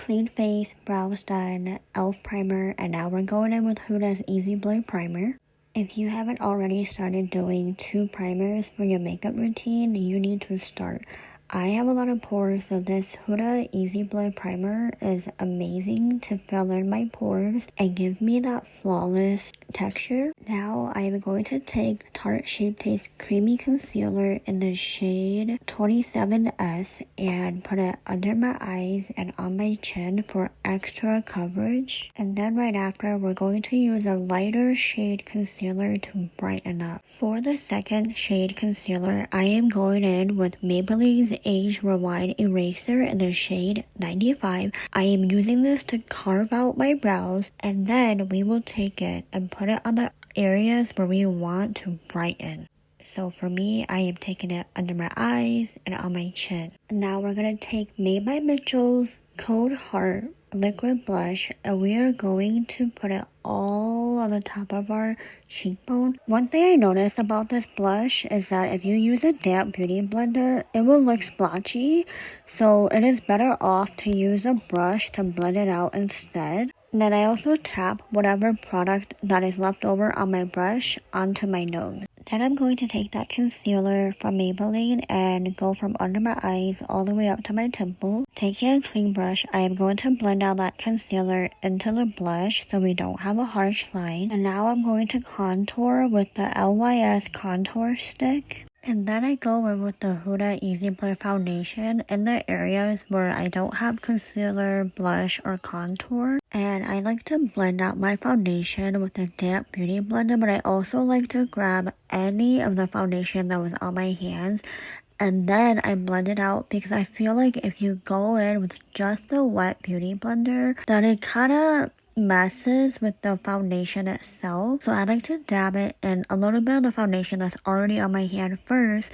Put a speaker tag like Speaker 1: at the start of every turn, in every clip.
Speaker 1: clean face, brows done, e.l.f. primer, and now we're going in with Huda's Easy Blur Primer. If you haven't already started doing 2 primers for your makeup routine, you need to start. I have a lot of pores, so this Huda Easy Blur Primer is amazing to fill in my pores and give me that flawless texture. Now I'm going to take Tarte Shape Taste Creamy Concealer in the shade 27S and put it under my eyes and on my chin for extra coverage. And then right after, we're going to use a lighter shade concealer to brighten up. For the second shade concealer, I am going in with Maybelline's Age Rewind Eraser in the shade 95. I am using this to carve out my brows, and then we will take it and put it on the areas where we want to brighten. So for me, I am taking it under my eyes and on my chin. Now we're going to take Made by Mitchell's Cold Heart liquid blush, and we are going to put it all on the top of our cheekbone. One thing I noticed about this blush is that if you use a damp beauty blender, it will look splotchy, so it is better off to use a brush to blend it out instead. And then I also tap whatever product that is left over on my brush onto my nose. Then I'm going to take that concealer from Maybelline and go from under my eyes all the way up to my temple. Taking a clean brush, I am going to blend out that concealer into the blush so we don't have a harsh line. And now I'm going to contour with the LYS Contour stick. And then I go in with the Huda Easy Blur Foundation in the areas where I don't have concealer, blush, or contour. And I like to blend out my foundation with a damp beauty blender, but I also like to grab any of the foundation that was on my hands and then I blend it out, because I feel like if you go in with just the wet beauty blender, then it kind of messes with the foundation itself. So I like to dab it in a little bit of the foundation that's already on my hand first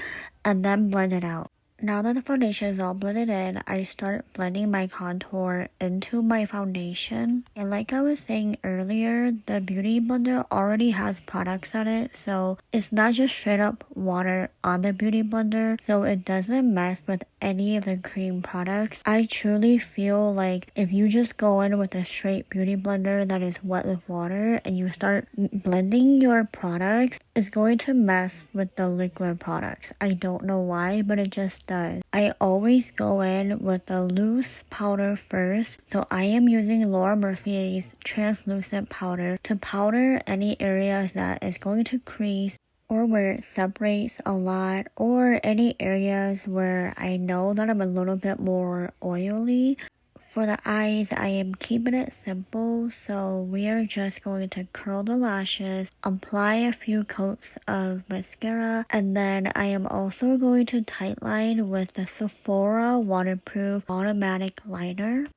Speaker 1: and then blend it out. Now that the foundation is all blended in, I start blending my contour into my foundation. And like I was saying earlier, the beauty blender already has products on it, so it's not just straight up water on the beauty blender, so it doesn't mess with any of the cream products. I truly feel like if you just go in with a straight beauty blender that is wet with water and you start blending your products, it's going to mess with the liquid products. I don't know why, but it just does. I always go in with a loose powder first, so I am using Laura Mercier's translucent powder to powder any areas that is going to crease or where it separates a lot, or any areas where I know that I'm a little bit more oily. For the eyes, I am keeping it simple, so we are just going to curl the lashes, apply a few coats of mascara, and then I am also going to tightline with the Sephora Waterproof Automatic Liner.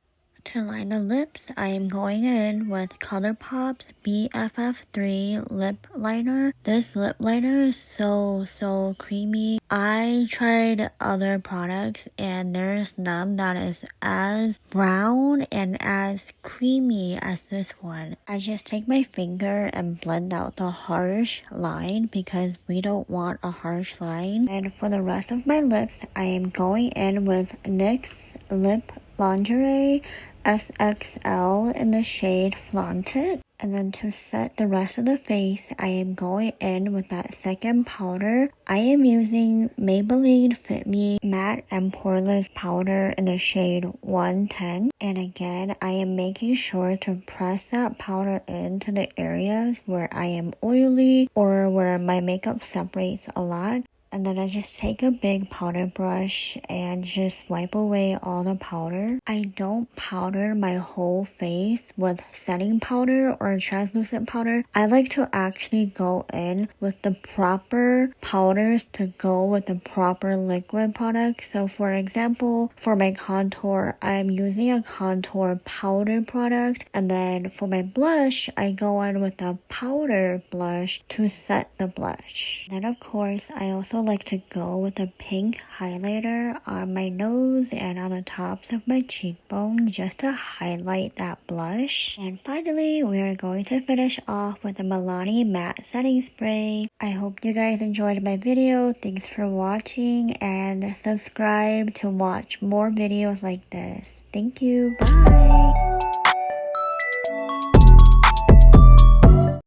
Speaker 1: To line the lips, I am going in with Colourpop's BFF3 lip liner. This lip liner is so creamy. I tried other products and there's none that is as brown and as creamy as this one. I just take my finger and blend out the harsh line because we don't want a harsh line. And for the rest of my lips, I am going in with NYX Lip Lingerie XXL in the shade Flaunt It. And then to set the rest of the face, I am going in with that second powder. I am using Maybelline Fit Me Matte and Poreless Powder in the shade 110. And again, I am making sure to press that powder into the areas where I am oily or where my makeup separates a lot. And then I just take a big powder brush and just wipe away all the powder. I don't powder my whole face with setting powder or translucent powder. I like to actually go in with the proper powders to go with the proper liquid products. So for example, for my contour, I'm using a contour powder product. And then for my blush, I go in with a powder blush to set the blush. Then of course, I also like to go with a pink highlighter on my nose and on the tops of my cheekbones just to highlight that blush. And finally, we are going to finish off with a Milani matte setting spray. I hope you guys enjoyed my video. Thanks for watching and subscribe to watch more videos like this. Thank you. Bye.